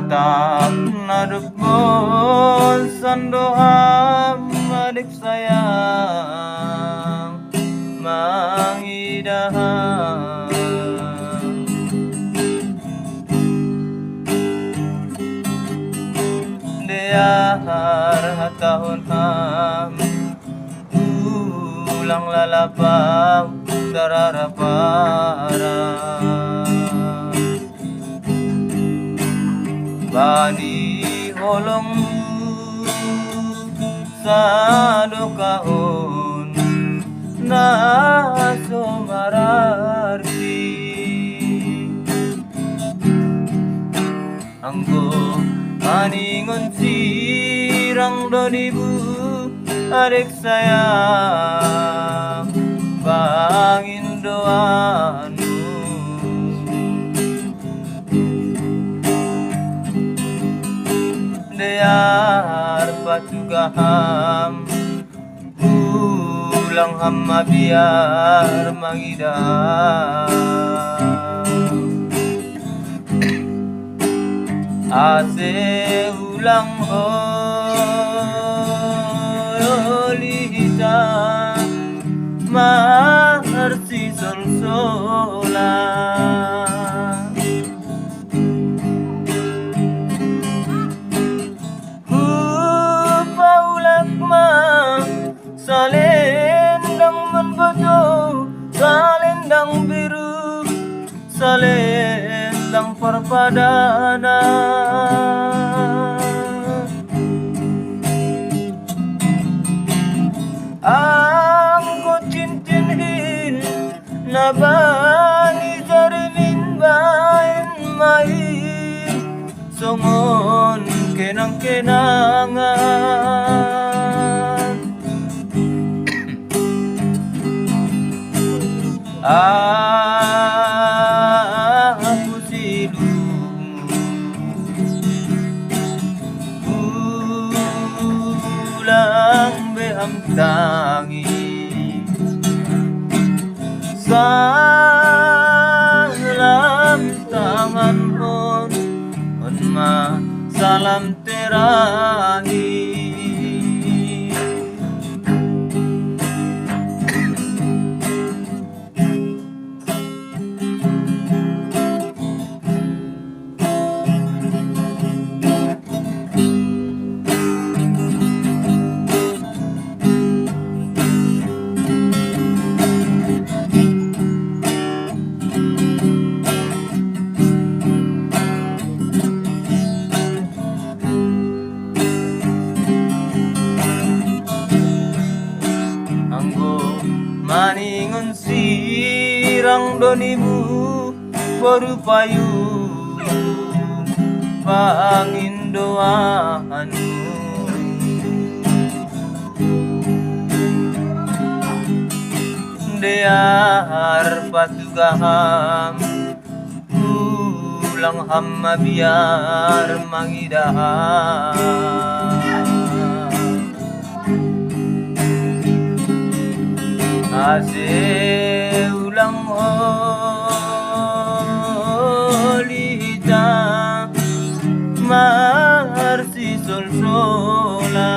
Tatap nadukon sandoa adik sayang mangidahan Deahar hatahun ham ulang lalapang dararapara Bani holong sa kahon na sumararti Anggo maningon sirang donibu adik sayang bangin doanu Dear patugaham ulang hamma biar mangidam Ase ulang olita marsi sol-sola Salendang menbodo, salendang biru, salendang perpadana Angko cincinhin nabani jarimin bain main songon kenang-kenangan Aku silung ulang beamtangi salam tangan hon ma salam terakhir Maningon sirang donimu berupayu pangin doanu Dear patugaham ulang hamma biar mangidahan Ase ulang olita marsi sol-sola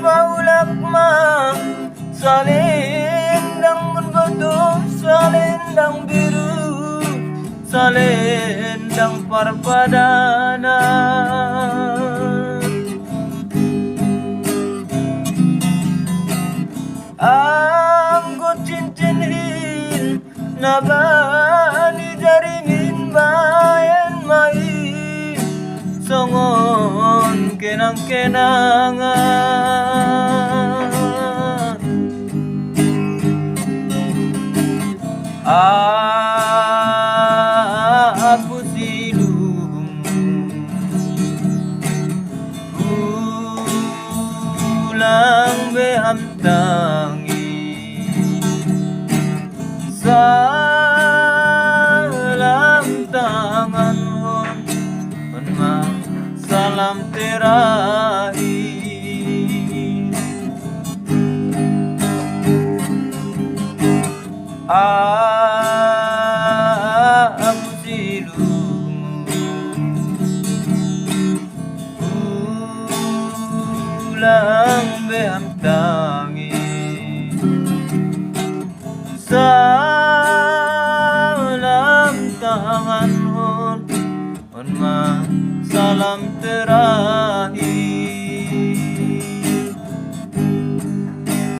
Paulak ma salendang menbodo salendang biru salendang perpadana Anggo cincinhin nabani jarimin bayan main songon kenang-kenangan Aku silung ulang beamtangi salam tangan hon ma salam terakhir Aku silumu Ulang behamtang